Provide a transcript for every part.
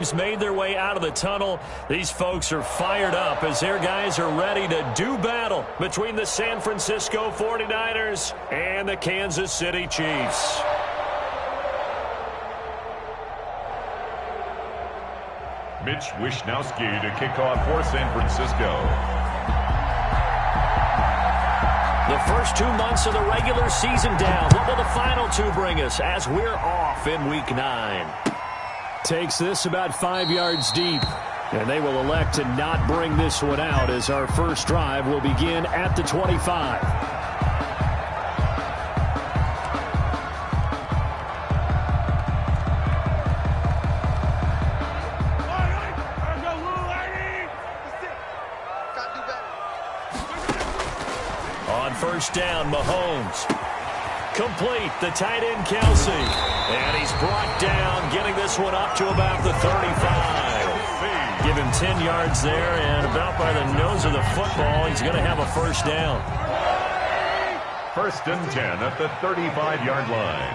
Made their way out of the tunnel. These folks are fired up as their guys are ready to do battle between the San Francisco 49ers and the Kansas City Chiefs. Mitch Wishnowsky to kick off for San Francisco. The first 2 months of the regular season down. What will the final 2 bring us as we're off in Week 9? Takes this about 5 yards deep. And they will elect to not bring this one out as our first drive will begin at the 25. On first down, Mahomes. Complete, the tight end, Kelsey. And he's brought down, getting this one up to about the 35. Give him 10 yards there, and about by the nose of the football, he's going to have a first down. First and 10 at the 35-yard line.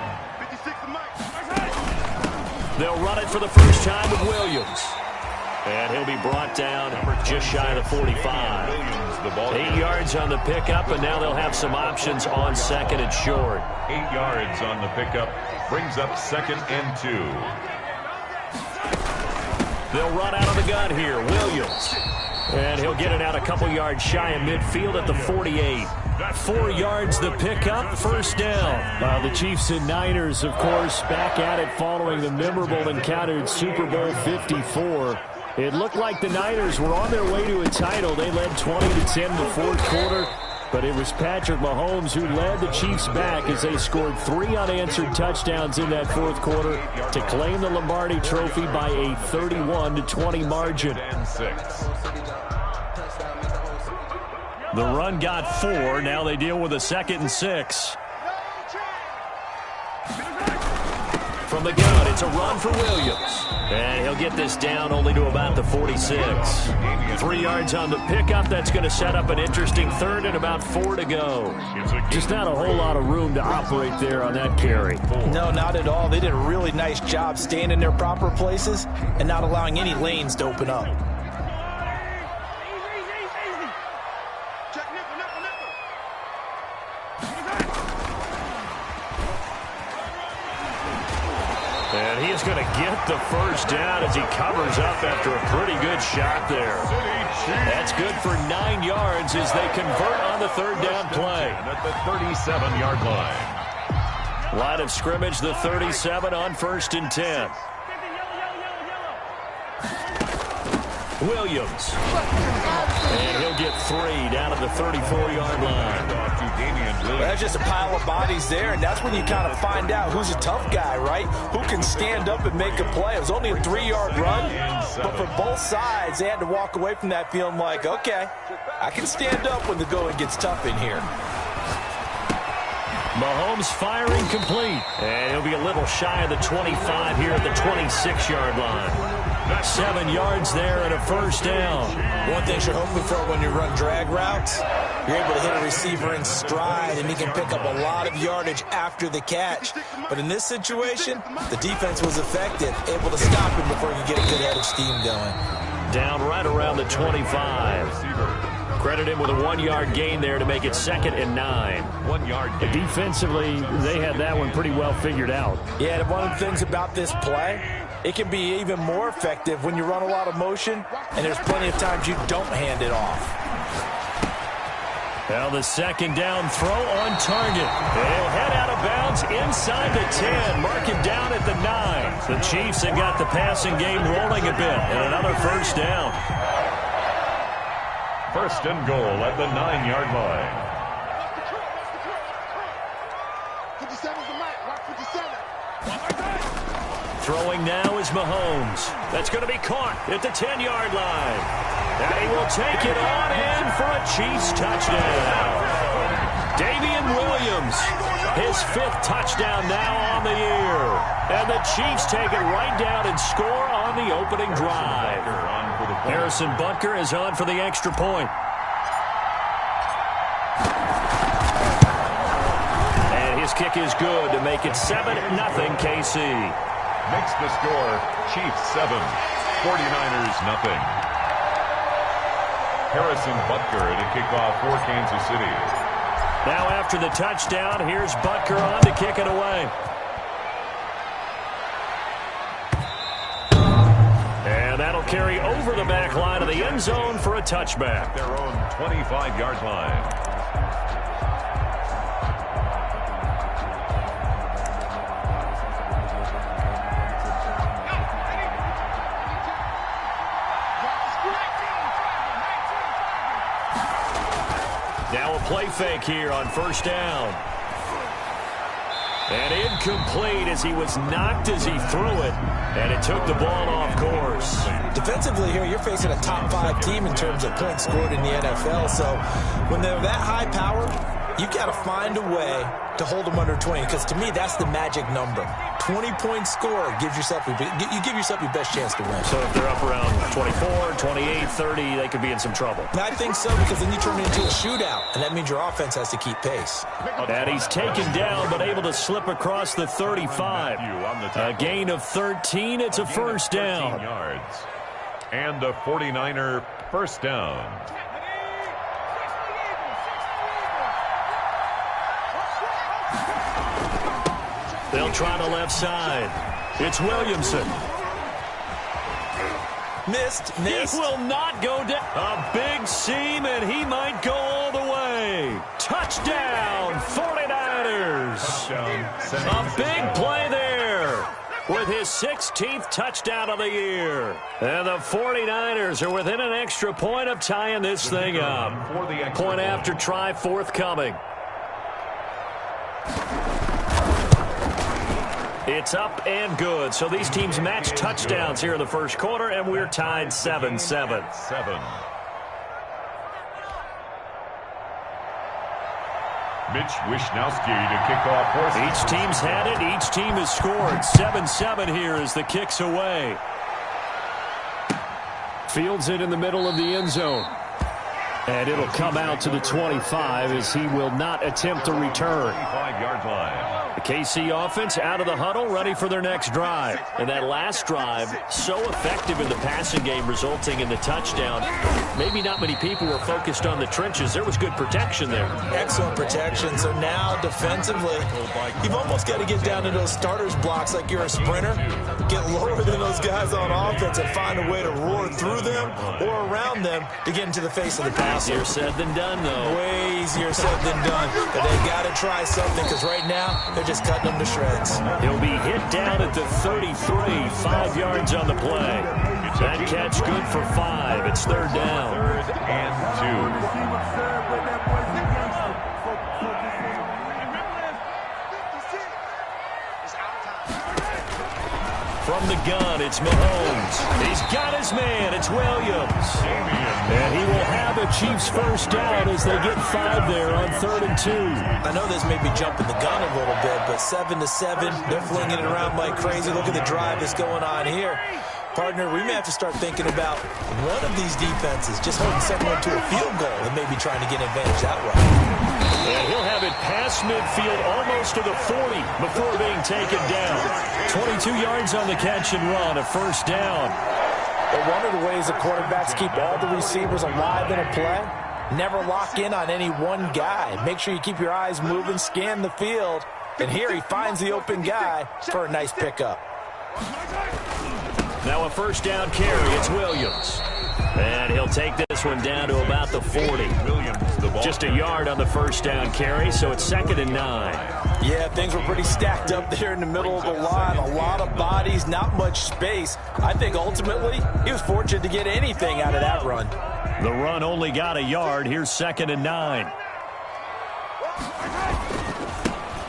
They'll run it for the first time with Williams. And he'll be brought down just shy of the 45. 8 yards on the pickup, and now they'll have some options on second and short. 8 yards on the pickup brings up second and 2. They'll run out of the gun here. Williams. And he'll get it out a couple yards shy of midfield at the 48. 4 yards the pickup, first down. The Chiefs and Niners, of course, back at it following the memorable encounter in Super Bowl 54. It looked like the Niners were on their way to a title. They led 20-10 in the fourth quarter, but it was Patrick Mahomes who led the Chiefs back as they scored 3 unanswered touchdowns in that fourth quarter to claim the Lombardi Trophy by a 31-20 margin. The run got 4. Now they deal with a 2nd and 6. From the gun, it's a run for Williams. And he'll get this down only to about the 46. 3 yards on the pickup. That's going to set up an interesting third and about 4 to go. Just not a whole lot of room to operate there on that carry. No, not at all. They did a really nice job staying in their proper places and not allowing any lanes to open up. And he is going to get the first down as he covers up after a pretty good shot there. That's good for 9 yards as they convert on the third down play. At the 37-yard line. Line of scrimmage, the 37 on first and 10. Williams. And he'll get 3 down at the 34-yard line. Well, that's just a pile of bodies there, and that's when you kind of find out who's a tough guy, right? Who can stand up and make a play. It was only a 3-yard run, but for both sides, they had to walk away from that feeling like, okay, I can stand up when the going gets tough in here. Mahomes firing complete. And he'll be a little shy of the 25 here at the 26-yard line. 7 yards there and a first down. One thing you're hoping for when you run drag routes, you're able to hit a receiver in stride, and he can pick up a lot of yardage after the catch. But in this situation, the defense was effective, able to stop him before you get a good head of steam going. Down right around the 25. Credit him with a 1-yard gain there to make it 2nd and 9. 1 yard gain. Defensively, they had that one pretty well figured out. Yeah, and one of the things about this play, it can be even more effective when you run a lot of motion, and there's plenty of times you don't hand it off. Well, the second down throw on target. And he'll head out of bounds inside the 10. Mark him down at the 9. The Chiefs have got the passing game rolling a bit, and another first down. First and goal at the 9-yard line. Throwing now is Mahomes. That's going to be caught at the 10-yard line. And he will take it on in for a Chiefs touchdown. Damian Williams, his 5th touchdown now on the year. And the Chiefs take it right down and score on the opening drive. Harrison Butker is on for the extra point. And his kick is good to make it 7-0 KC. Makes the score Chiefs 7, 49ers nothing. Harrison Butker to kick off for Kansas City. Now after the touchdown, here's Butker on to kick it away. And that'll carry over the back line of the end zone for a touchback. Their own 25-yard line. Now a play fake here on first down. And incomplete as he was knocked as he threw it. And it took the ball off course. Defensively here, you're facing a top 5 team in terms of points scored in the NFL. So when they're that high powered, you got to find a way to hold them under 20. Because to me, that's the magic number. 20-point score gives yourself you give yourself your best chance to win. So if they're up around 24, 28, 30, they could be in some trouble. I think so, because then you turn it into a shootout, and that means your offense has to keep pace. And he's taken down, but able to slip across the 35. A gain of 13. It's a first down. Yards. And a 49er first down. They'll try the left side. It's Williamson. Missed. He will not go down. A big seam, and he might go all the way. Touchdown, 49ers. A big play there with his 16th touchdown of the year. And the 49ers are within an extra point of tying this thing up. Point after try forthcoming. It's up and good. So these teams match touchdowns here in the first quarter, and we're tied 7-7. Mitch Wishnowsky to kick off for each team's had it. Each team has scored. 7-7 here as the kick's away. Fields it in the middle of the end zone. And it'll come out to the 25 as he will not attempt to return. 25-yard line. The KC offense out of the huddle, ready for their next drive. And that last drive, so effective in the passing game, resulting in the touchdown. Maybe not many people were focused on the trenches. There was good protection there. Excellent protection. So now, defensively, you've almost got to get down to those starters blocks like you're a sprinter. Get lower than those guys on offense and find a way to roar through them or around them to get into the face of the passer. Easier said than done, though. Way easier said than done. But they've got to try something, because right now, they're just cutting them to shreds. He'll be hit down at the 33, 5 yards on the play. That catch good for 5. It's third down. 3rd and 2. From the gun, it's Mahomes. He's got his man. It's Williams. And he will have a Chiefs first down as they get 5 there on 3rd and 2. I know this may be jumping the gun a little bit, but 7-7, they're flinging it around like crazy. Look at the drive that's going on here. Partner, we may have to start thinking about one of these defenses just holding someone to a field goal and maybe trying to get an advantage that way. And he'll have it past midfield almost to the 40 before being taken down. 22 yards on the catch and run, a first down. But one of the ways the quarterbacks keep all the receivers alive in a play, never lock in on any one guy. Make sure you keep your eyes moving, scan the field. And here he finds the open guy for a nice pickup. Now a first down carry. It's Williams. And he'll take this one down to about the 40. Just a yard on the first down carry, so it's 2nd and 9. Yeah, things were pretty stacked up there in the middle of the line. A lot of bodies, not much space. I think ultimately he was fortunate to get anything out of that run. The run only got a yard. Here's 2nd and 9.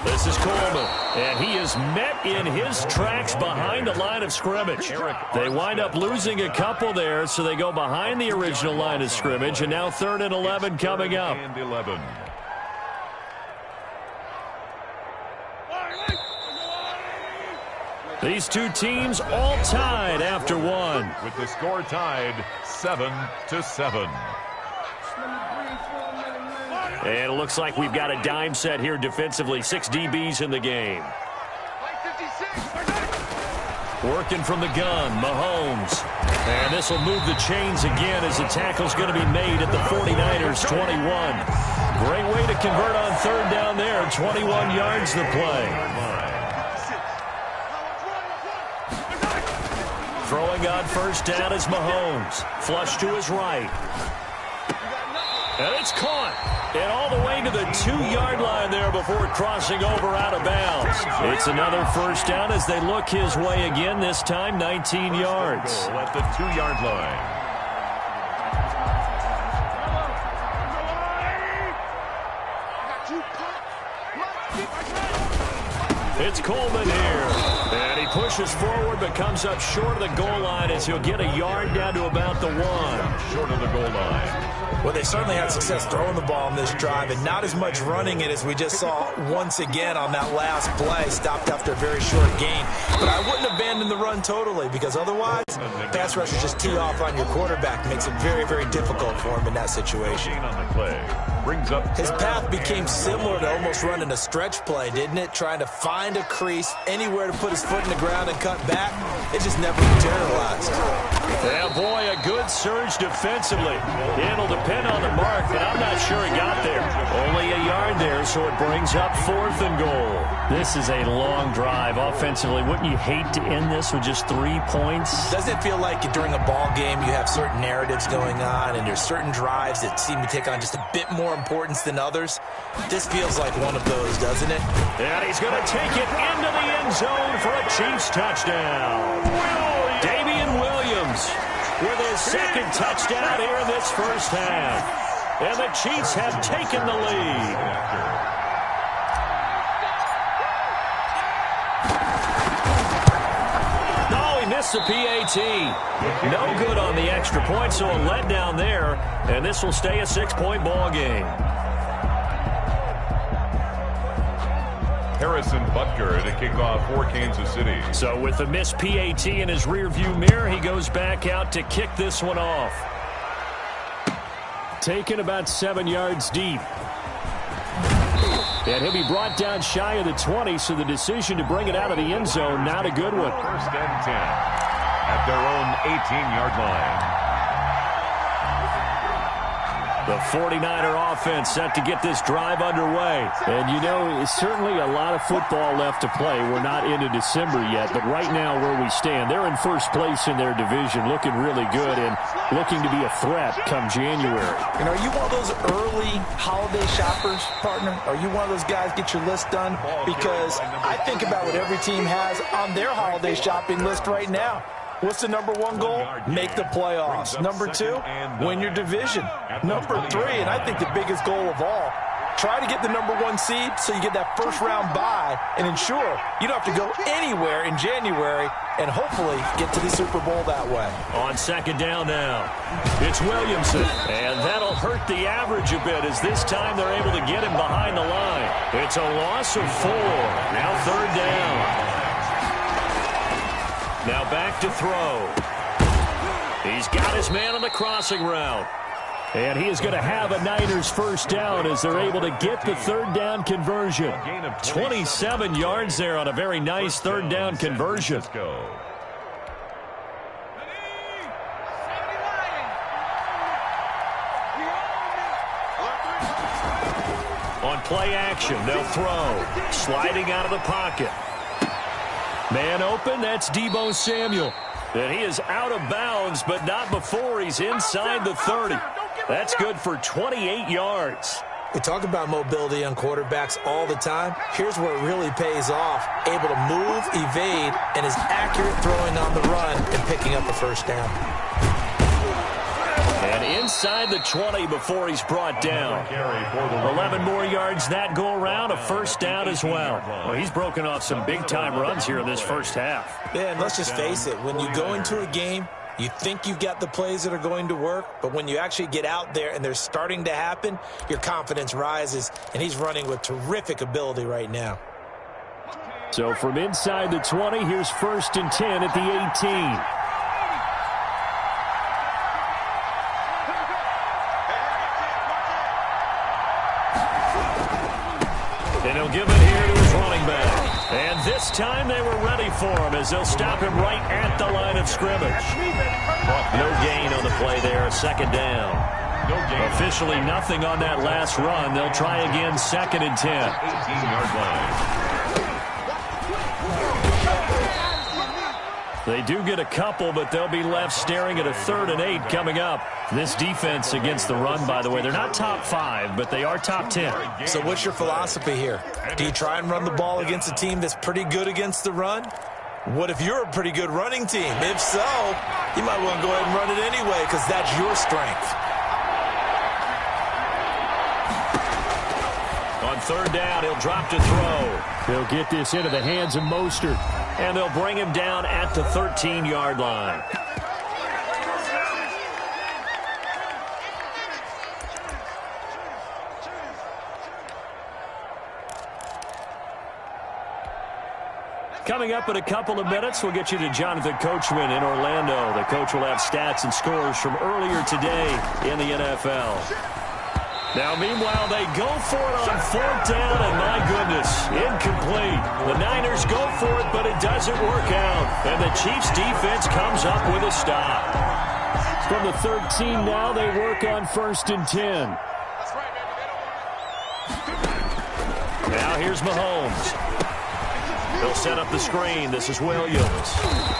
This is Coleman, and he is met in his tracks behind the line of scrimmage. They wind up losing a couple there, so they go behind the original line of scrimmage, and now 3rd and 11 coming up. And 11. These two teams all tied after one. With the score tied 7-7. And it looks like we've got a dime set here defensively. 6 DBs in the game. Working from the gun, Mahomes. this will move the chains again as the tackle's going to be made at the 49ers 21. Great way to convert on third down there. 21 yards the play. Throwing on first down is Mahomes. Flush to his right. And it's caught. And all the way to the 2-yard line there before crossing over out of bounds. It's another first down as they look his way again, this time 19 yards. At the 2-yard line. It's Coleman here. And he pushes forward but comes up short of the goal line as he'll get a yard down to about the 1. Short of the goal line. Well, they certainly had success throwing the ball on this drive and not as much running it as we just saw once again on that last play. Stopped after a very short gain. But I wouldn't abandon the run totally because otherwise, pass rushers just tee off on your quarterback. Makes it very, very difficult for him in that situation. On the play. Brings up his path became similar to almost running a stretch play, didn't it? Trying to find a crease, anywhere to put his foot in the ground and cut back. It just never materialized. Yeah, boy, a good surge defensively. It'll depend on the mark, but I'm not sure he got there. Only a yard there, so it brings up 4th and goal. This is a long drive offensively. Wouldn't you hate to end this with just 3 points? Doesn't it feel like during a ball game you have certain narratives going on and there's certain drives that seem to take on just a bit more importance than others? This feels like one of those, doesn't it? And he's going to take it into the end zone for a Chiefs touchdown. Damian Williams with his second touchdown here in this first half. And the Chiefs have taken the lead. No, he missed the PAT. No good on the extra point, so a letdown there. And this will stay a 6-point ball game. Harrison Butker to kick off for Kansas City. So with the missed PAT in his rearview mirror, he goes back out to kick this one off. Taken about 7 yards deep. And he'll be brought down shy of the 20, so the decision to bring it out of the end zone, not a good one. First and 10 at their own 18-yard line. The 49er offense set to get this drive underway. And, you know, it's certainly a lot of football left to play. We're not into December yet, but right now where we stand, they're in first place in their division, looking really good and looking to be a threat come January. And are you one of those early holiday shoppers, partner? Are you one of those guys get your list done? Because I think about what every team has on their holiday shopping list right now. What's the number 1 goal? Make the playoffs. Number 2, win your division. Number 3, and I think the biggest goal of all, try to get the number 1 seed so you get that first-round bye and ensure you don't have to go anywhere in January and hopefully get to the Super Bowl that way. On second down now, it's Williamson, and that'll hurt the average a bit as this time they're able to get him behind the line. It's a loss of 4. Now third down. Now back to throw. He's got his man on the crossing route. And he is going to have a Niners first down as they're able to get the third down conversion. 27 yards there on a very nice third down conversion. On play action, they'll throw. Sliding out of the pocket. Man open, that's Deebo Samuel. And he is out of bounds, but not before he's inside the 30. That's good for 28 yards. We talk about mobility on quarterbacks all the time. Here's where it really pays off. Able to move, evade, and is accurate throwing on the run and picking up a first down. And inside the 20 before he's brought down. 11 more yards that go around, a first down as well. Well, he's broken off some big-time runs here in this first half. Yeah, and let's just face it. When you go into a game, you think you've got the plays that are going to work, but when you actually get out there and they're starting to happen, your confidence rises, and he's running with terrific ability right now. So from inside the 20, here's first and 10 at the 18. And he'll give it here to his running back. And this this time they were ready for him as they'll stop him right at the line of scrimmage. No gain on the play there, second down. Officially nothing on that last run. They'll try again, 2nd and 10. 18-yard line. They do get a couple, but they'll be left staring at a 3rd and 8 coming up. This defense against the run, by the way, they're not top 5, but they are top 10. So what's your philosophy here? Do you try and run the ball against a team that's pretty good against the run? What if you're a pretty good running team? If so, you might want to go ahead and run it anyway because that's your strength. On 3rd down, he'll drop to throw. He'll get this into the hands of Mostert, and they'll bring him down at the 13-yard line. Coming up in a couple of minutes, we'll get you to Jonathan Coachman in Orlando. The coach will have stats and scores from earlier today in the NFL. Now, meanwhile, they go for it on 4th down, and my goodness, incomplete. The Niners go for it, but it doesn't work out. And the Chiefs' defense comes up with a stop. From the 13 now, they work on 1st and 10. Now here's Mahomes. He'll set up the screen. This is Williams.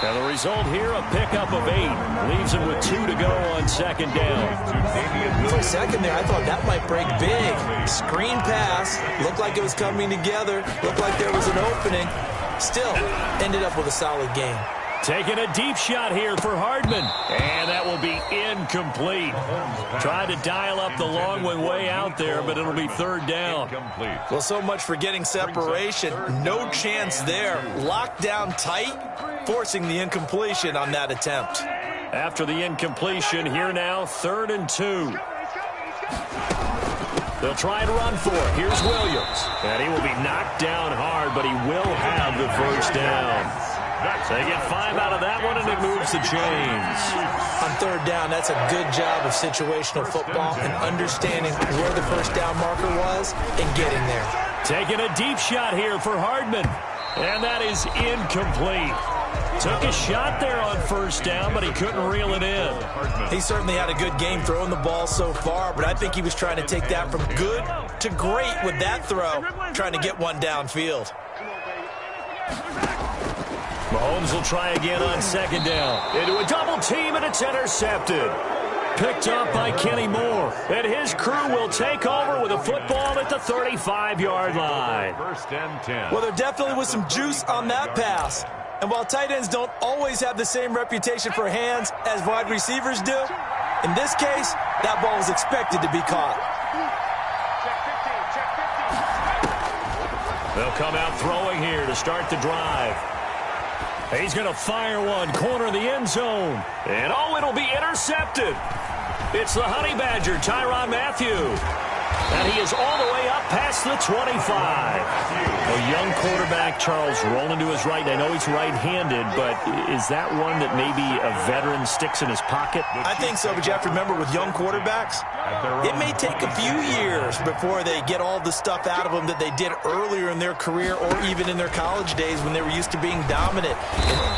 And the result here, a pickup of 8. Leaves him with 2 to go on 2nd down. For a second there, I thought that might break big. Screen pass. Looked like it was coming together. Looked like there was an opening. Still, ended up with a solid game. Taking a deep shot here for Hardman. And that will be incomplete. Tried to dial up the long one way out there, but it'll be 3rd down. Well, so much for getting separation. No chance there. Locked down tight, forcing the incompletion on that attempt. After the incompletion, here now, 3rd and 2. They'll try and run for it. Here's Williams. And he will be knocked down hard, but he will have the 1st down. They get 5 out of that one, and it moves the chains. On 3rd down, that's a good job of situational football and understanding where the 1st down marker was and getting there. Taking a deep shot here for Hardman, and that is incomplete. Took a shot there on 1st down, but he couldn't reel it in. He certainly had a good game throwing the ball so far, but I think he was trying to take that from good to great with that throw, trying to get one downfield. Mahomes will try again on 2nd down. Into a double team, and it's intercepted. Picked up by Kenny Moore. And his crew will take over with a football at the 35-yard line. 1st and 10. Well, there definitely was some juice on that pass. And while tight ends don't always have the same reputation for hands as wide receivers do, in this case, that ball was expected to be caught. They'll come out throwing here to start the drive. He's going to fire one, corner of the end zone. And, it'll be intercepted. It's the Honey Badger, Tyrann Mathieu. And he is all the way up past the 25. A young quarterback, Charles, rolling to his right. I know he's right-handed, but is that one that maybe a veteran sticks in his pocket? I think so, but you have to remember with young quarterbacks, it may take a few years before they get all the stuff out of them that they did earlier in their career or even in their college days when they were used to being dominant.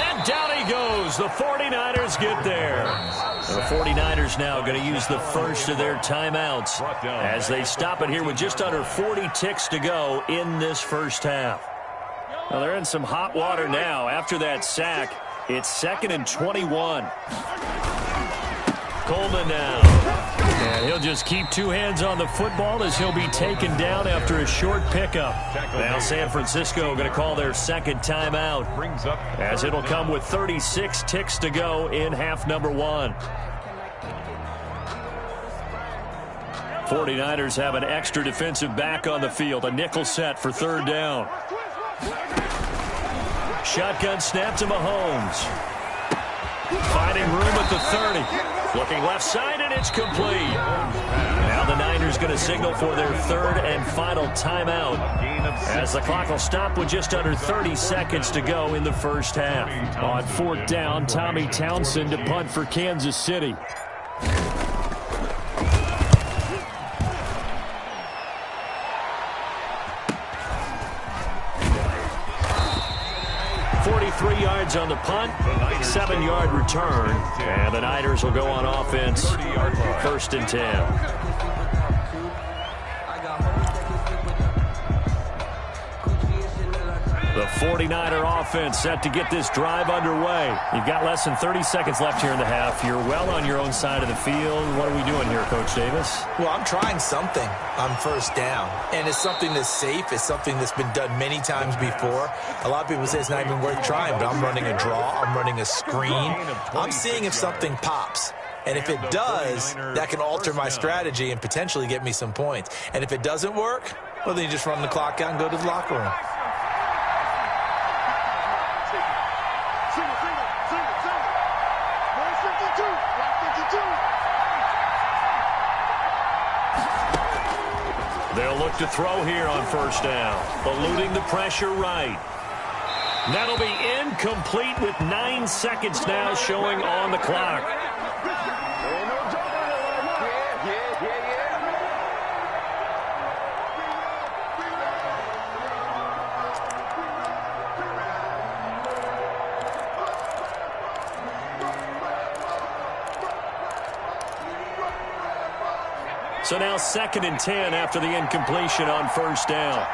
And down he goes. The 49ers get there. The 49ers now going to use the first of their timeouts as they stop it here with just under 40 ticks to go in this first half. Well, they're in some hot water now. After that sack, it's 2nd and 21. Coleman now. And he'll just keep 2 hands on the football as he'll be taken down after a short pickup. Now San Francisco going to call their 2nd timeout as it'll come with 36 ticks to go in half number 1. 49ers have an extra defensive back on the field. A nickel set for 3rd down. Shotgun snap to Mahomes. Finding room at the 30. Looking left side, and it's complete. Now the Niners going to signal for their 3rd and final timeout as the clock will stop with just under 30 seconds to go in the first half. On 4th down, Tommy Townsend to punt for Kansas City. 3 yards on the punt, 7-yard return, and the Niners will go on offense, 1st and 10. The 49er offense set to get this drive underway. You've got less than 30 seconds left here in the half. You're well on your own side of the field. What are we doing here, Coach Davis? Well, I'm trying something on 1st down, and it's something that's safe. It's something that's been done many times before. A lot of people say it's not even worth trying, but I'm running a draw. I'm running a screen. I'm seeing if something pops. And if it does, that can alter my strategy and potentially get me some points. And if it doesn't work, well, then you just run the clock out and go to the locker room. They'll look to throw here on 1st down, eluding the pressure right. That'll be incomplete with 9 seconds now showing on the clock. So now 2nd and 10 after the incompletion on 1st down.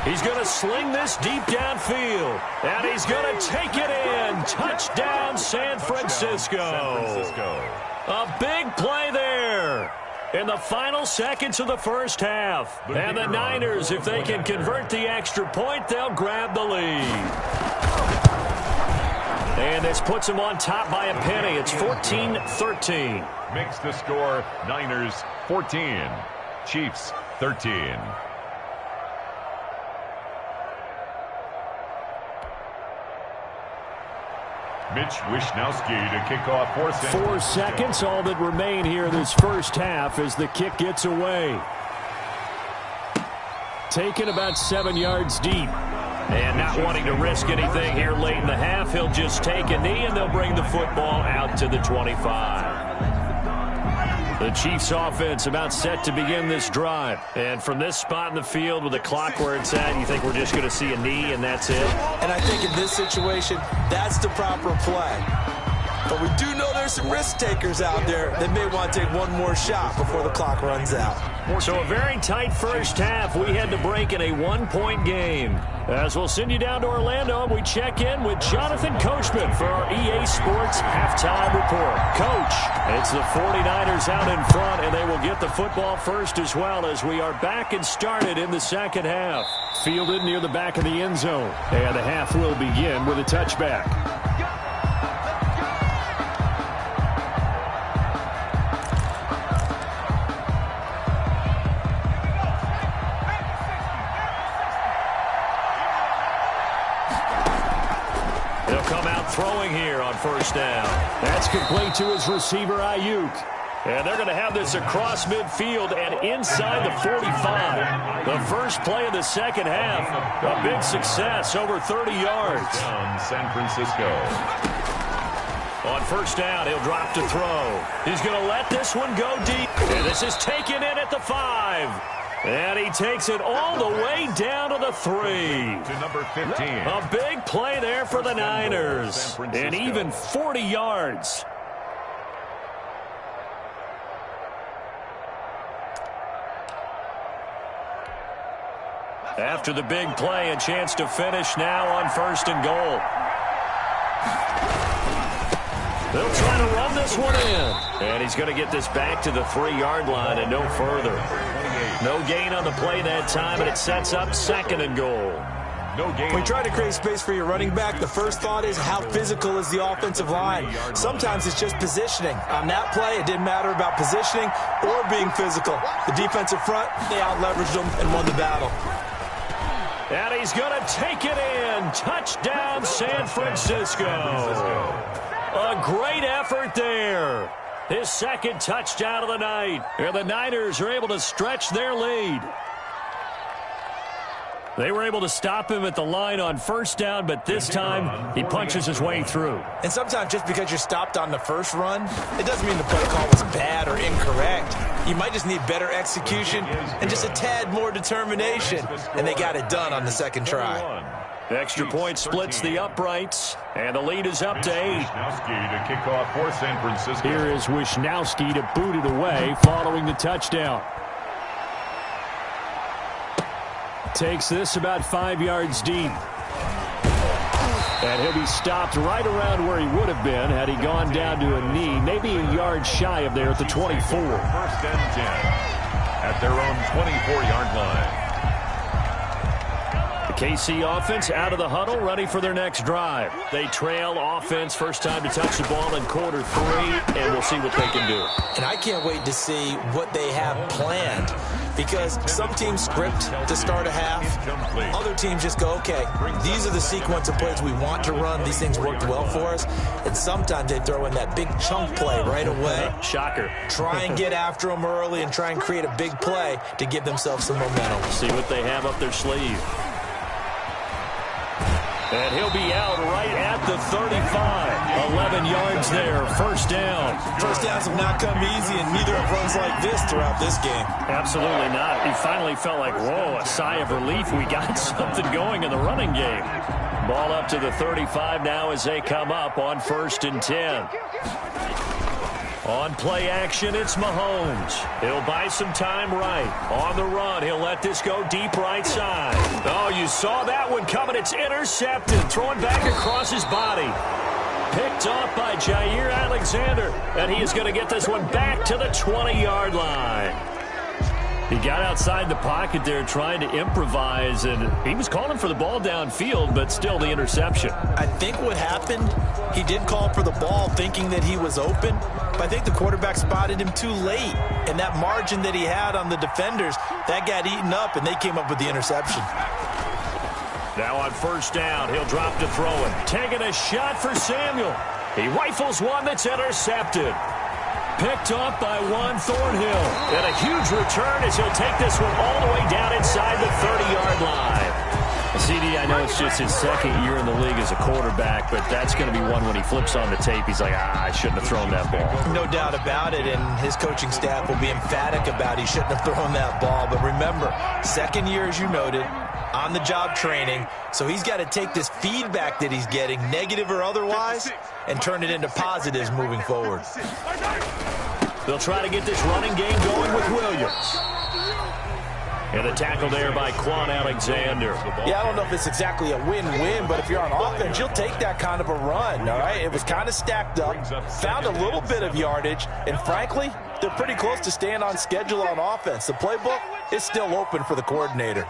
He's going to sling this deep downfield, and he's going to take it in. Touchdown, San Francisco. A big play there in the final seconds of the 1st half. And the Niners, if they can convert the extra point, they'll grab the lead. And this puts them on top by a penny. It's 14-13. Makes the score Niners 14, Chiefs 13. Mitch Wishnowski to kick off 4 seconds. 4 seconds, all that remain here in this 1st half as the kick gets away. Taken about 7 yards deep. And not wanting to risk anything here late in the half, he'll just take a knee and they'll bring the football out to the 25. The Chiefs offense about set to begin this drive. And from this spot in the field with the clock where it's at, you think we're just going to see a knee and that's it? And I think in this situation, that's the proper play. But we do know there's some risk takers out there that may want to take one more shot before the clock runs out. So a very tight 1st half. We had to break in a 1-point game. As we'll send you down to Orlando, we check in with Jonathan Coachman for our EA Sports Halftime Report. Coach, it's the 49ers out in front, and they will get the football first as well as we are back and started in the 2nd half. Fielded near the back of the end zone. And the half will begin with a touchback. Throwing here on 1st down. That's complete to his receiver, Ayuk. And they're going to have this across midfield and inside the 45. The first play of the 2nd half. A big success, over 30 yards. San Francisco. On 1st down, he'll drop to throw. He's going to let this one go deep. And this is taken in at the 5. And he takes it all the way down to the 3. To number 15. A big play there for the Niners. And even 40 yards. After the big play, a chance to finish now on 1st and goal. They'll try to run this one in. And he's going to get this back to the 3-yard line and no further. No gain on the play that time, and it sets up 2nd and goal. No gain. When you try to create space for your running back, the first thought is how physical is the offensive line. Sometimes it's just positioning. On that play, it didn't matter about positioning or being physical. The defensive front, they out-leveraged them and won the battle. And he's going to take it in. Touchdown, San Francisco. A great effort there. His 2nd touchdown of the night. And the Niners are able to stretch their lead. They were able to stop him at the line on first down, but this time he punches his way through. And sometimes just because you're stopped on the first run, it doesn't mean the play call was bad or incorrect. You might just need better execution and just a tad more determination, and they got it done on the second try. Extra point splits the uprights, and the lead is up to 8. Wisnowski to kick off for San Francisco. Here is Wisnowski to boot it away following the touchdown. Takes this about 5 yards deep. And he'll be stopped right around where he would have been had he gone down to a knee, maybe a yard shy of there at the 24. First and 10 at their own 24-yard line. KC offense out of the huddle, ready for their next drive. They trail offense, first time to touch the ball in quarter 3, and we'll see what they can do. And I can't wait to see what they have planned, because some teams script to start a half. Other teams just go, okay, these are the sequence of plays we want to run. These things worked well for us. And sometimes they throw in that big chunk play right away. Shocker. Try and get after them early and try and create a big play to give themselves some momentum. See what they have up their sleeve. And he'll be out right at the 35. 11 yards there, first down. First downs have not come easy, and neither have runs like this throughout this game. Absolutely not. He finally felt like, whoa, a sigh of relief. We got something going in the running game. Ball up to the 35 now as they come up on first and 10. On play action, it's Mahomes. He'll buy some time right. On the run, he'll let this go deep right side. Oh, you saw that one coming. It's intercepted. Thrown back across his body. Picked off by Jair Alexander. And he is going to get this one back to the 20-yard line. He got outside the pocket there trying to improvise, and he was calling for the ball downfield, but still the interception. I think what happened, he did call for the ball thinking that he was open, but I think the quarterback spotted him too late, and that margin that he had on the defenders, that got eaten up, and they came up with the interception. Now on first down, he'll drop to throw it. Taking a shot for Samuel. He rifles one that's intercepted. Picked off by Juan Thornhill. And a huge return as he'll take this one all the way down inside the 30-yard line. CD, I know it's just his second year in the league as a quarterback, but that's going to be one when he flips on the tape. He's like, I shouldn't have thrown that ball. No doubt about it, and his coaching staff will be emphatic about he shouldn't have thrown that ball. But remember, second year, as you noted, on-the-job training, so he's got to take this feedback that he's getting, negative or otherwise, and turn it into positives moving forward. They'll try to get this running game going with Williams. And a tackle there by Quan Alexander. Yeah, I don't know if it's exactly a win-win, but if you're on offense, you'll take that kind of a run, all right? It was kind of stacked up, found a little bit of yardage, and frankly, they're pretty close to staying on schedule on offense. The playbook is still open for the coordinator.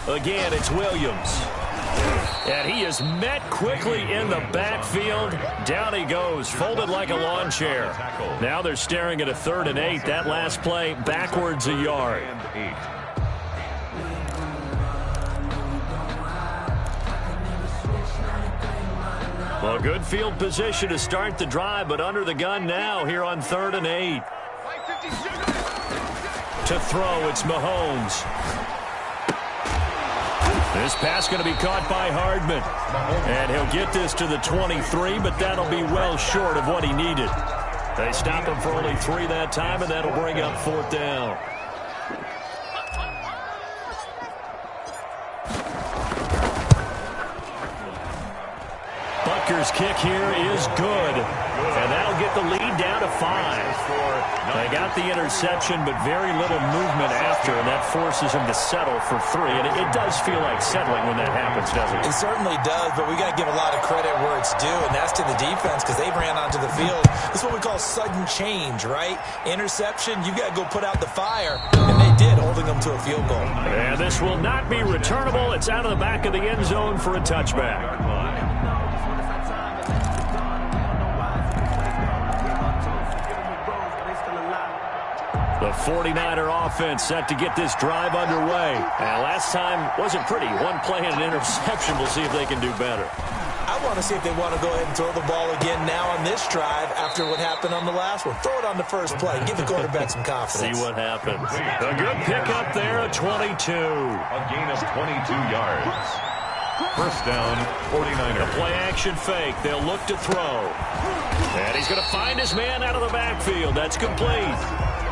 Again, it's Williams. And he is met quickly in the backfield. Down he goes, folded like a lawn chair. Now they're staring at a 3rd and 8. That last play, backwards a yard. Well, good field position to start the drive, but under the gun now here on 3rd and 8. To throw, it's Mahomes. This pass going to be caught by Hardman. And he'll get this to the 23, but that'll be well short of what he needed. They stop him for only 3 that time, and that'll bring up 4th down. Butker's kick here is good. And that'll get the lead down to 5. They got the interception, but very little movement after, and that forces him to settle for 3. And it does feel like settling when that happens, doesn't it? It certainly does, but we got to give a lot of credit where it's due, and that's to the defense because they ran onto the field. This is what we call sudden change, right? Interception, you got to go put out the fire, and they did, holding them to a field goal. And this will not be returnable. It's out of the back of the end zone for a touchback. The 49er offense set to get this drive underway. And last time wasn't pretty. One play and an interception. We'll see if they can do better. I I want to see if they want to go ahead and throw the ball again now on this drive after what happened on the last one. Throw it on the first play and give the quarterback some confidence. See what happens. A good pickup there at 22. A gain of 22 yards. First down, 49ers. The play action fake. They'll look to throw. And he's going to find his man out of the backfield. That's complete.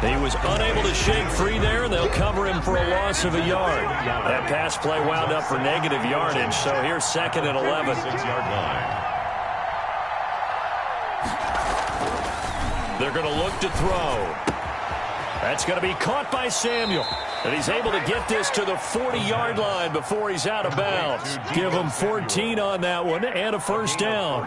He was unable to shake free there, and they'll cover him for a loss of a yard. That pass play wound up for negative yardage, so here's 2nd and 11. 6-yard line. They're going to look to throw. That's going to be caught by Samuel. And he's able to get this to the 40-yard line before he's out of bounds. Give him 14 on that one and a first down.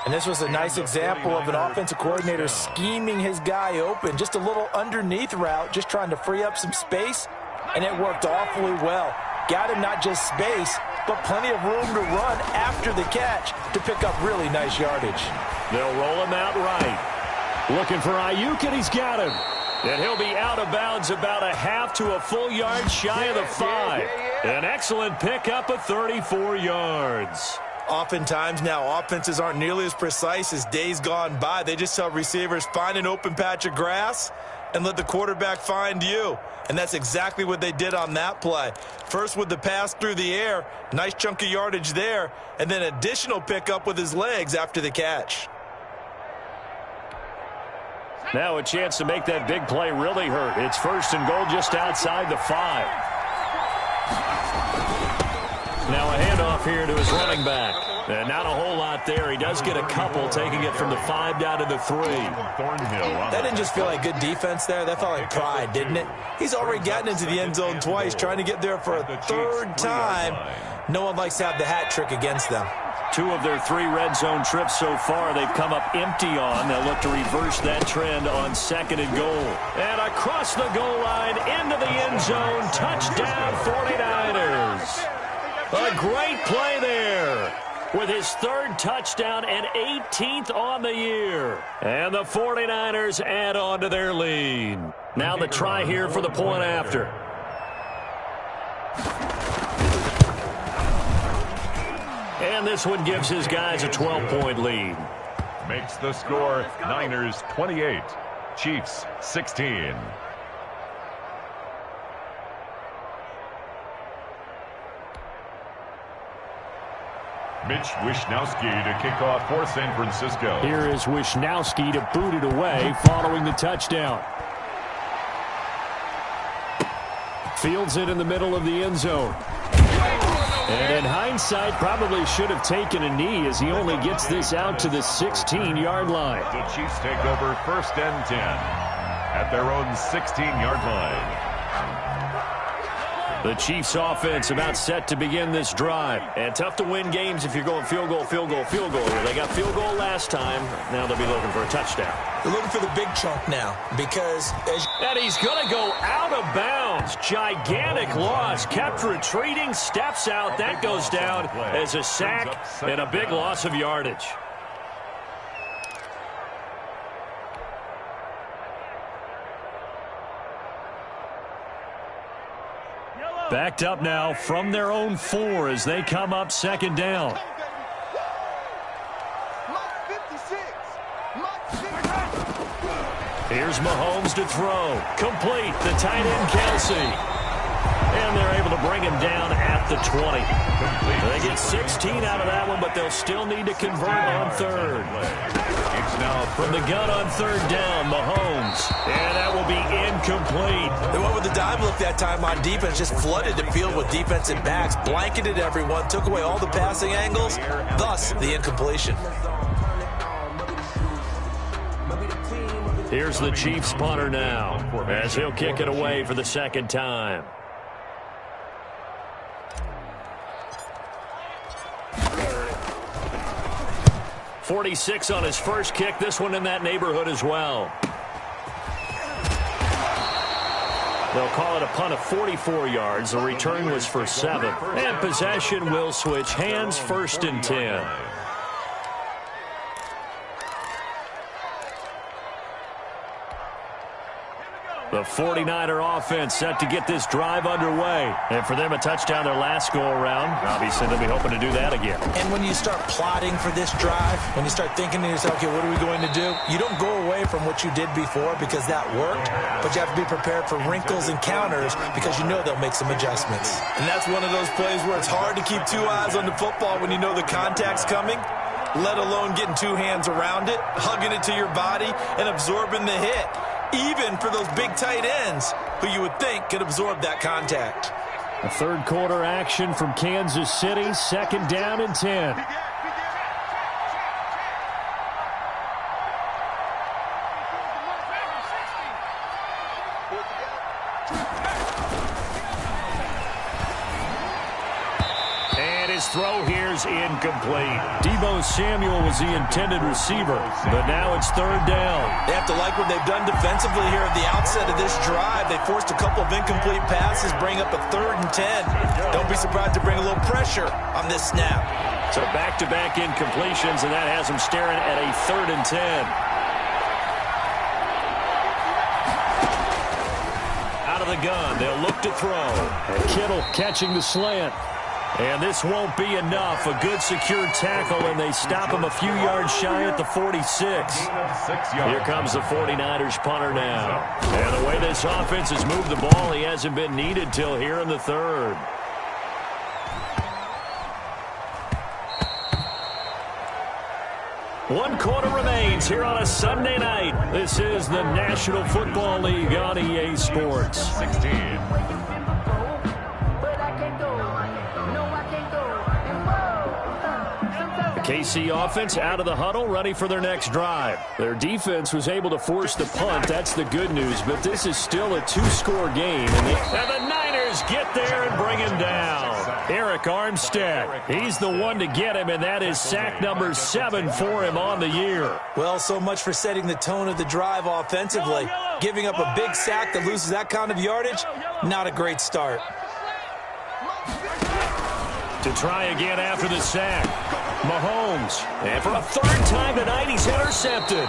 And this was a nice example of an offensive coordinator scheming his guy open. Just a little underneath route, just trying to free up some space, and it worked awfully well. Got him not just space, but plenty of room to run after the catch to pick up really nice yardage. They'll roll him out right. Looking for Ayuk, and he's got him. And he'll be out of bounds about a half to a full yard shy of the 5. An excellent pickup of 34 yards. Oftentimes now, offenses aren't nearly as precise as days gone by. They just tell receivers, find an open patch of grass and let the quarterback find you. And that's exactly what they did on that play. First with the pass through the air, nice chunk of yardage there, and then additional pickup with his legs after the catch. Now a chance to make that big play really hurt. It's 1st and goal just outside the 5. Now a handoff here to his running back. And not a whole lot there. He does get a couple, taking it from the 5 down to the 3. That didn't just feel like good defense there. That felt like pride, didn't it? He's already gotten into the end zone twice, trying to get there for a 3rd time. No one likes to have the hat trick against them. 2 of their 3 red zone trips so far they've come up empty on. They'll look to reverse that trend on 2nd and goal. And across the goal line, into the end zone. Touchdown, 49ers. A great play there with his 3rd touchdown and 18th on the year. And the 49ers add on to their lead. Now the try here for the point after. And this one gives his guys a 12-point lead. Makes the score Niners 28, Chiefs 16. Mitch Wishnowsky to kick off for San Francisco. Here is Wishnowsky to boot it away following the touchdown. Fields it in the middle of the end zone. And in hindsight, probably should have taken a knee as he only gets this out to the 16-yard line. The Chiefs take over 1st and 10 at their own 16-yard line. The Chiefs offense about set to begin this drive. And tough to win games if you're going field goal, field goal, field goal. They got field goal last time. Now they'll be looking for a touchdown. They're looking for the big chunk now because... And he's going to go out of bounds. Gigantic loss. Kept retreating, steps out. That goes down as a sack and a big loss of yardage. Backed up now from their own 4 as they come up 2nd down. Here's Mahomes to throw. Complete. The tight end, Kelsey. And they're able to bring him down at the 20. They get 16 out of that one, but they'll still need to convert on 3rd. It's now from the gun on 3rd down, Mahomes. And that will be incomplete. They went with the dime look that time on defense, just flooded the field with defensive backs, blanketed everyone, took away all the passing angles, thus the incompletion. Here's the Chiefs punter now as he'll kick it away for the 2nd time. .46 on his first kick. This one in that neighborhood as well. They'll call it a punt of 44 yards. The return was for 7. And possession will switch hands, 1st and 10. The 49er offense set to get this drive underway. And for them, a touchdown their last go-around. Obviously, they'll be hoping to do that again. And when you start plotting for this drive, when you start thinking to yourself, okay, what are we going to do? You don't go away from what you did before because that worked, but you have to be prepared for wrinkles and counters because you know they'll make some adjustments. And that's one of those plays where it's hard to keep two eyes on the football when you know the contact's coming, let alone getting two hands around it, hugging it to your body, and absorbing the hit. Even for those big tight ends who you would think could absorb that contact. A third quarter action from Kansas City, second down and 10. Throw here's incomplete. Deebo Samuel was the intended receiver, but now it's third down. They have to like what they've done defensively here at the outset of this drive. They forced a couple of incomplete passes, bring up a 3rd and 10. Don't be surprised to bring a little pressure on this snap. So back-to-back incompletions, and that has them staring at a 3rd and 10. Out of the gun, they'll look to throw. And Kittle catching the slant. And this won't be enough. A good secure tackle, and they stop him a few yards shy at the 46. Here comes the 49ers punter now. And the way this offense has moved the ball, he hasn't been needed till here in the 3rd. One quarter remains here on a Sunday night. This is the National Football League on EA Sports. 16. KC offense out of the huddle, ready for their next drive. Their defense was able to force the punt. That's the good news, but this is still a 2-score game. And the Niners get there and bring him down. Eric Armstead, he's the one to get him, and that is sack number 7 for him on the year. Well, so much for setting the tone of the drive offensively. Giving up a big sack that loses that kind of yardage, not a great start. To try again after the sack. Mahomes, and for a 3rd time tonight, he's intercepted.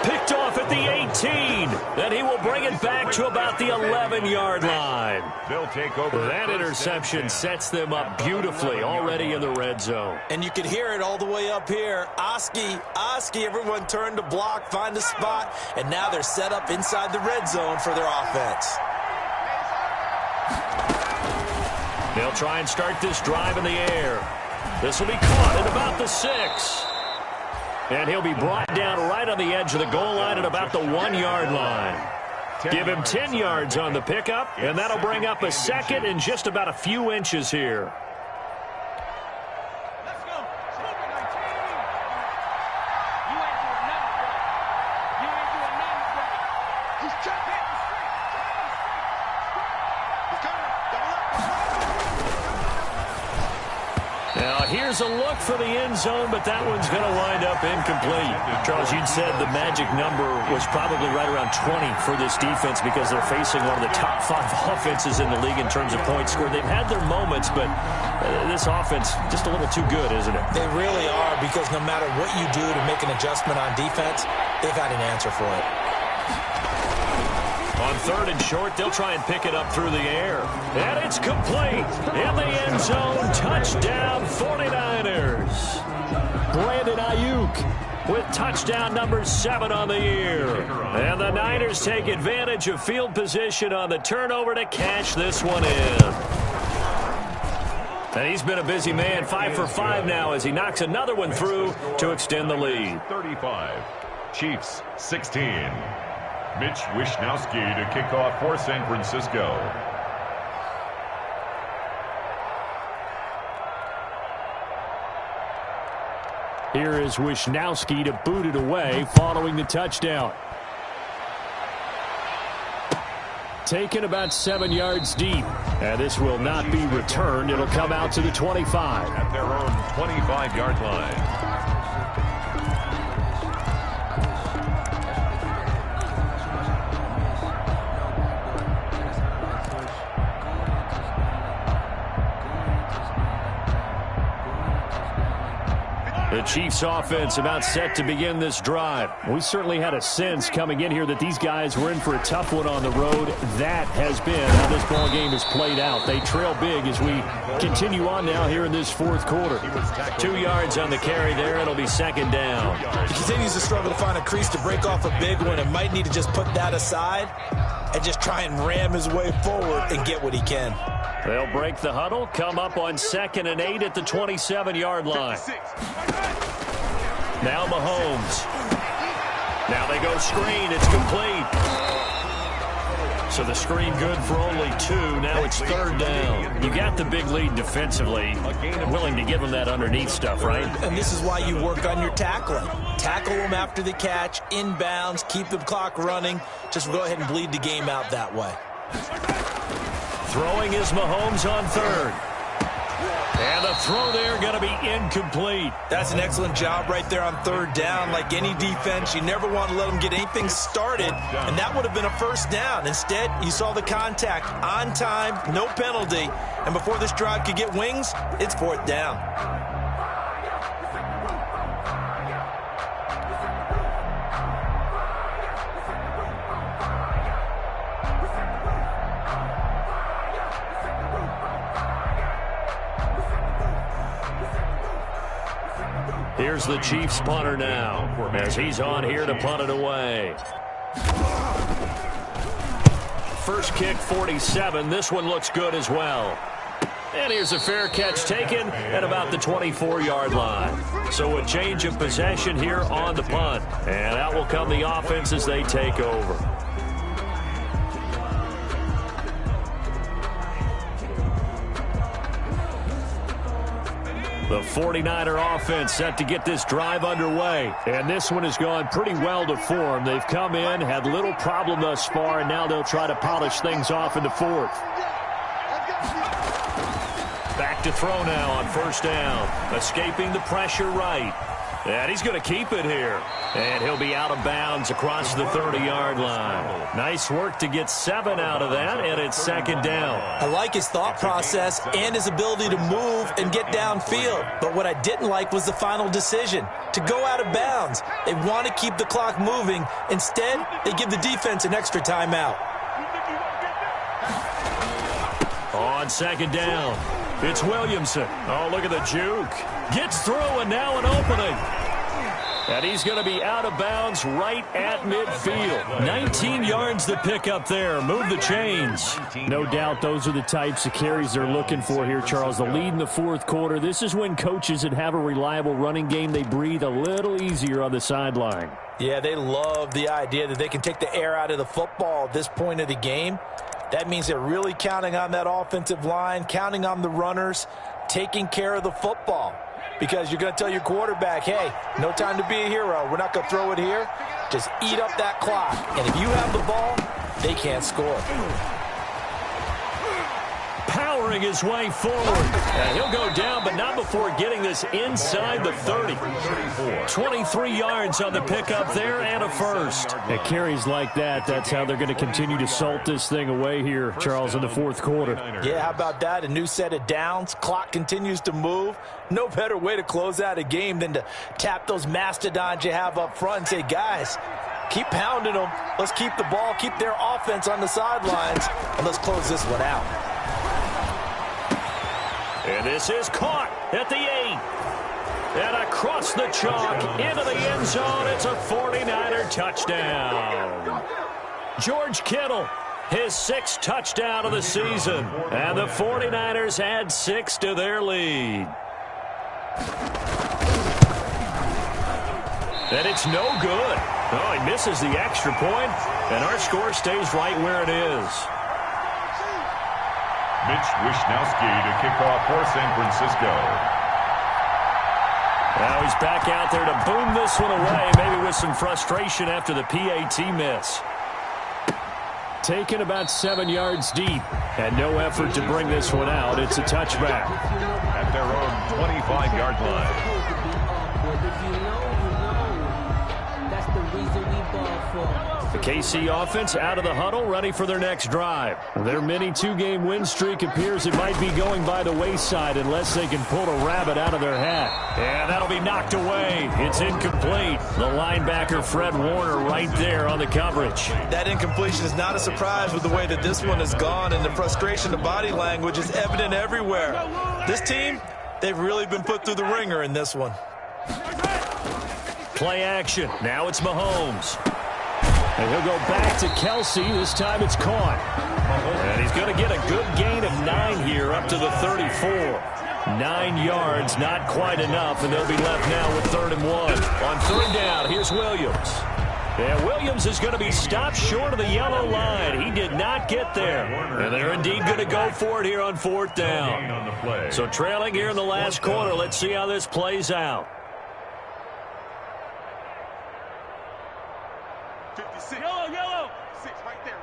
Picked off at the 18. Then he will bring it back to about the 11-yard line. They'll take over. That interception sets them up beautifully already in the red zone. And you could hear it all the way up here. Oski, everyone turned to block, find a spot, and now they're set up inside the red zone for their offense. They'll try and start this drive in the air. This will be caught at about the 6. And he'll be brought down right on the edge of the goal line at about the 1-yard line. Give him 10 yards on the pickup, and that'll bring up a 2nd and just about a few inches here. Here's a look for the end zone, but that one's going to wind up incomplete. Charles, you'd said the magic number was probably right around 20 for this defense because they're facing one of the top 5 offenses in the league in terms of points scored. They've had their moments, but this offense just a little too good, isn't it? They really are, because no matter what you do to make an adjustment on defense, they've had an answer for it. On 3rd and short, they'll try and pick it up through the air. And it's complete. In the end zone, touchdown 49ers. Brandon Ayuk with touchdown number 7 on the year. And the Niners take advantage of field position on the turnover to cash this one in. And he's been a busy man, 5 for 5 now as he knocks another one through to extend the lead. 35, Chiefs 16. Mitch Wishnowsky to kick off for San Francisco. Here is Wishnowsky to boot it away following the touchdown. Taken about 7 yards deep. And this will not be returned. It'll come out to the 25. At their own 25-yard line. The Chiefs offense about set to begin this drive. We certainly had a sense coming in here that these guys were in for a tough one on the road. That has been how this ball game has played out. They trail big as we continue on now here in this fourth quarter. 2 yards on the carry there. It'll be second down. He continues to struggle to find a crease to break off a big one and might need to just put that aside and just try and ram his way forward and get what he can. They'll break the huddle, come up on 2nd and 8 at the 27-yard line. Now Mahomes. Now they go screen. It's complete. So the screen good for only 2. Now it's 3rd down. You got the big lead defensively. Willing to give them that underneath stuff, right? And this is why you work on your tackling. Tackle them after the catch, inbounds, keep the clock running. Just go ahead and bleed the game out that way. Throwing is Mahomes on 3rd. And the throw there going to be incomplete. That's an excellent job right there on 3rd down. Like any defense, you never want to let them get anything started, and that would have been a 1st down. Instead, you saw the contact on time, no penalty, and before this drive could get wings, it's 4th down. Here's the Chiefs punter now as he's on here to punt it away. First kick, 47. This one looks good as well. And here's a fair catch taken at about the 24-yard line. So a change of possession here on the punt. And out will come the offense as they take over. The 49er offense set to get this drive underway. And this one has gone pretty well to form. They've come in, had little problem thus far, and now they'll try to polish things off in the 4th. Back to throw now on 1st down. Escaping the pressure right. And he's going to keep it here. And he'll be out of bounds across the 30-yard line. Nice work to get 7 out of that, and it's 2nd down. I like his thought process and his ability to move and get downfield. But what I didn't like was the final decision, to go out of bounds. They want to keep the clock moving. Instead, they give the defense an extra timeout. On 2nd down, it's Williamson. Oh, look at the juke. Gets through, and now an opening. And he's going to be out of bounds right at midfield. 19 yards to pick up there. Move the chains. No doubt those are the types of carries they're looking for here, Charles. The lead in the 4th quarter. This is when coaches that have a reliable running game, they breathe a little easier on the sideline. Yeah, they love the idea that they can take the air out of the football at this point of the game. That means they're really counting on that offensive line, counting on the runners, taking care of the football. Because you're going to tell your quarterback, hey, no time to be a hero. We're not going to throw it here. Just eat up that clock. And if you have the ball, they can't score. Powering his way forward. And he'll go down, but not before getting this inside the 30. 23 yards on the pickup there and a first. At carries like that, that's how they're going to continue to salt this thing away here, Charles, in the 4th quarter. Yeah, how about that? A new set of downs. Clock continues to move. No better way to close out a game than to tap those mastodons you have up front and say, guys, keep pounding them. Let's keep the ball, keep their offense on the sidelines, and let's close this one out. And this is caught at the 8. And across the chalk into the end zone. It's a 49er touchdown. George Kittle, his 6th touchdown of the season. And the 49ers add 6 to their lead. And it's no good. Oh, he misses the extra point, and our score stays right where it is. Mitch Wishnowsky to kick off for San Francisco. Now he's back out there to boom this one away, maybe with some frustration after the PAT miss. Taken about 7 yards deep, and no effort to bring this one out. It's a touchback. At their own 25-yard line. That's the The KC offense out of the huddle, ready for their next drive. Their mini two-game win streak appears it might be going by the wayside unless they can pull a rabbit out of their hat. And that'll be knocked away. It's incomplete. The linebacker, Fred Warner, right there on the coverage. That incompletion is not a surprise with the way that this one has gone, and the frustration, the body language is evident everywhere. This team, they've really been put through the ringer in this one. Play action. Now it's Mahomes. And he'll go back to Kelsey. This time it's caught. And he's going to get a good gain of 9 here up to the 34. 9 yards, not quite enough, and they'll be left now with 3rd and 1. On 3rd down, here's Williams. And Williams is going to be stopped short of the yellow line. He did not get there. And they're indeed going to go for it here on 4th down. So trailing here in the last quarter. Let's see how this plays out. 56. Yellow. 6 right there.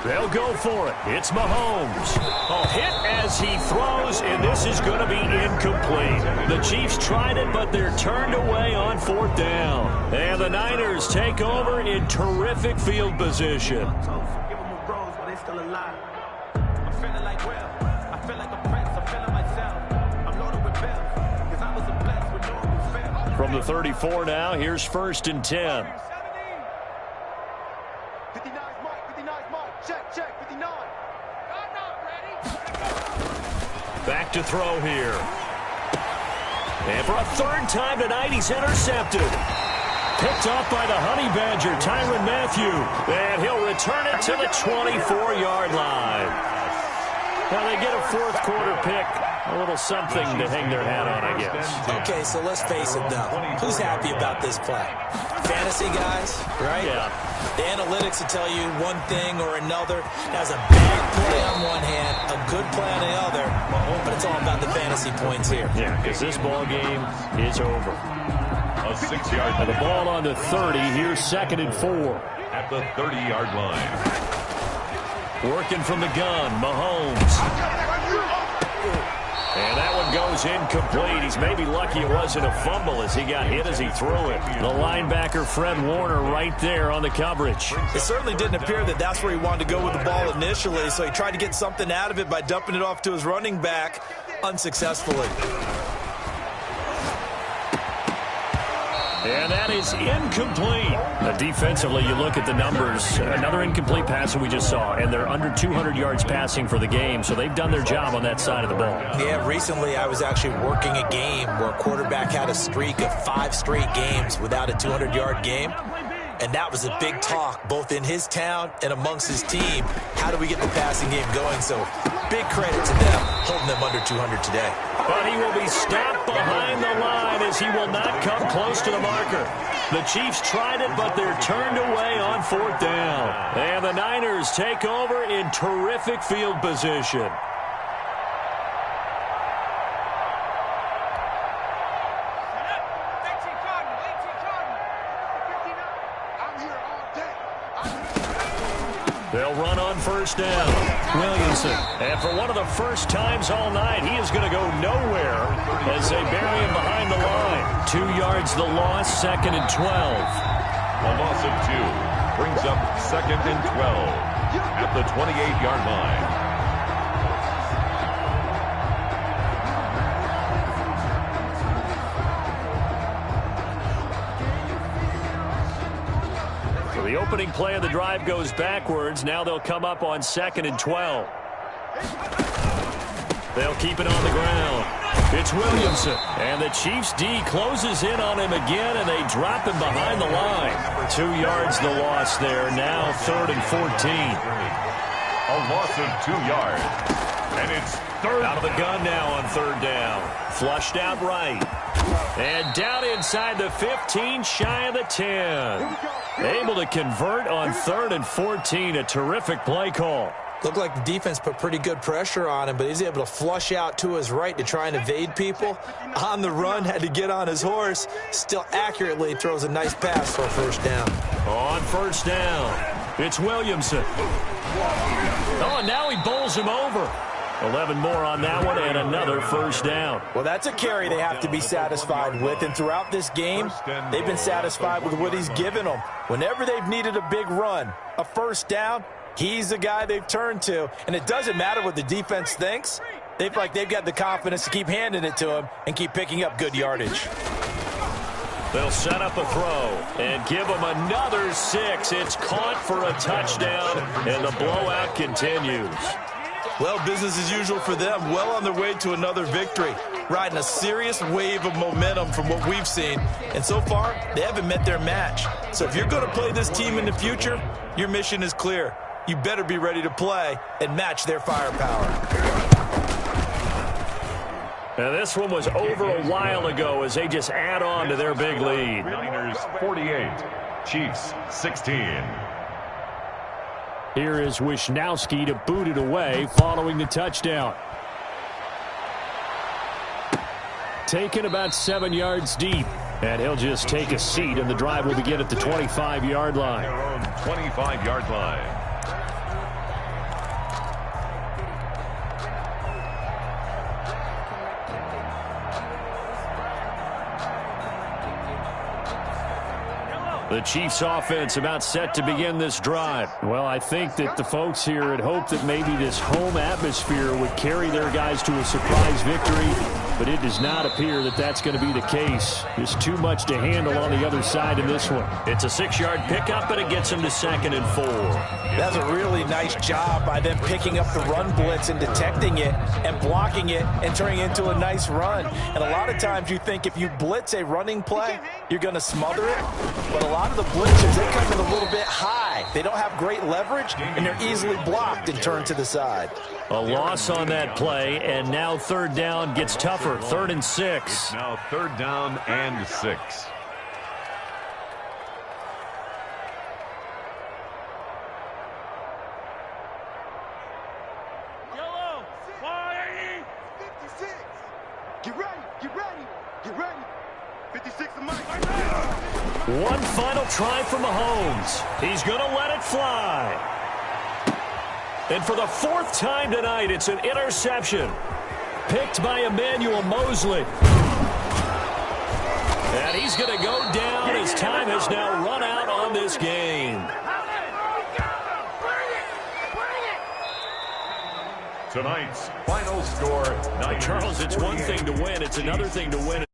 They'll go for it. It's Mahomes. A hit as he throws, and this is going to be incomplete. The Chiefs tried it, but they're turned away on 4th down. And the Niners take over in terrific field position. From the 34 now, here's 1st and 10. 59's Mike. Check. 59. I'm not ready. Back to throw here. And for a 3rd time tonight, he's intercepted. Picked off by the Honey Badger, Tyrann Mathieu. And he'll return it to the 24-yard line. Now they get a 4th quarter pick. A little something to hang their hat on, I guess. Okay, so let's face it, though. Who's happy about this play? Fantasy guys, right? Yeah. The analytics will tell you one thing or another. That's a bad play on one hand, a good play on the other, but it's all about the fantasy points here. Yeah, because this ball game is over. A 6-yard And the ball on the 30. Here's 2nd and 4. at the 30-yard line. Working from the gun, Mahomes. And that one goes incomplete. He's maybe lucky it wasn't a fumble as he got hit as he threw it. The linebacker, Fred Warner, right there on the coverage. It certainly didn't appear that that's where he wanted to go with the ball initially, so he tried to get something out of it by dumping it off to his running back unsuccessfully. And that is incomplete. Defensively, you look at the numbers. Another incomplete pass that we just saw, and they're under 200 yards passing for the game, so they've done their job on that side of the ball. Yeah, recently I was actually working a game where a quarterback had a streak of 5 straight games without a 200-yard game. And that was a big talk, both in his town and amongst his team. How do we get the passing game going? So big credit to them, holding them under 200 today. But he will be stopped behind the line as he will not come close to the marker. The Chiefs tried it, but they're turned away on 4th down. And the Niners take over in terrific field position. They'll run on 1st down. Williamson. And for one of the first times all night, he is going to go nowhere as they bury him behind the line. 2 yards the loss, 2nd and 12. A loss of 2 brings up 2nd and 12 at the 28-yard line. The opening play of the drive goes backwards. Now they'll come up on 2nd and 12. They'll keep it on the ground. It's Williamson. And the Chiefs D closes in on him again, and they drop him behind the line. 2 yards the loss there. Now 3rd and 14. A loss of 2 yards. And it's 3rd. Out of the gun now on 3rd down. Flushed out right. And down inside the 15, shy of the 10. Able to convert on 3rd and 14. A terrific play call. Looked like the defense put pretty good pressure on him, but he's able to flush out to his right to try and evade people. On the run, had to get on his horse. Still accurately throws a nice pass for a 1st down. On 1st down, it's Williamson. Oh, and now he bowls him over. 11 more on that one and another first down. Well, that's a carry they have to be satisfied with, and throughout this game, they've been satisfied with what he's given them. Whenever they've needed a big run, a first down, he's the guy they've turned to, and it doesn't matter what the defense thinks. They feel like they've got the confidence to keep handing it to him and keep picking up good yardage. They'll set up a throw and give him another 6. It's caught for a touchdown, and the blowout continues. Well, business as usual for them. Well on their way to another victory. Riding a serious wave of momentum from what we've seen. And so far, they haven't met their match. So if you're going to play this team in the future, your mission is clear. You better be ready to play and match their firepower. Now, this one was over a while ago as they just add on to their big lead. Niners 48, Chiefs 16. Here is Wishnowski to boot it away following the touchdown. Taken about 7 yards deep. And he'll just take a seat, and the drive will begin at the 25-yard line. Their own 25-yard line. The Chiefs offense about set to begin this drive. Well, I think that the folks here had hoped that maybe this home atmosphere would carry their guys to a surprise victory, but it does not appear that that's going to be the case. There's too much to handle on the other side in this one. It's a 6-yard pickup, and it gets them to 2nd and 4. That's a really nice job by them picking up the run blitz and detecting it and blocking it and turning it into a nice run. And a lot of times you think if you blitz a running play, you're going to smother it. But a lot of the blitzers, they come in a little bit high. They don't have great leverage, and they're easily blocked and turned to the side. A loss on that play, and now 3rd down gets tougher. 3rd and 6. It's now 3rd down and 6. Yellow, 56. Get ready, get ready, get ready. 56 of Mike. One final try from Mahomes. He's going to let it fly. And for the 4th time tonight, it's an interception. Picked by Emmanuel Mosley. And he's going to go down as time has now run out on this game. Tonight's final score, Niners Charles, it's 48. one thing to win. It's another thing to win.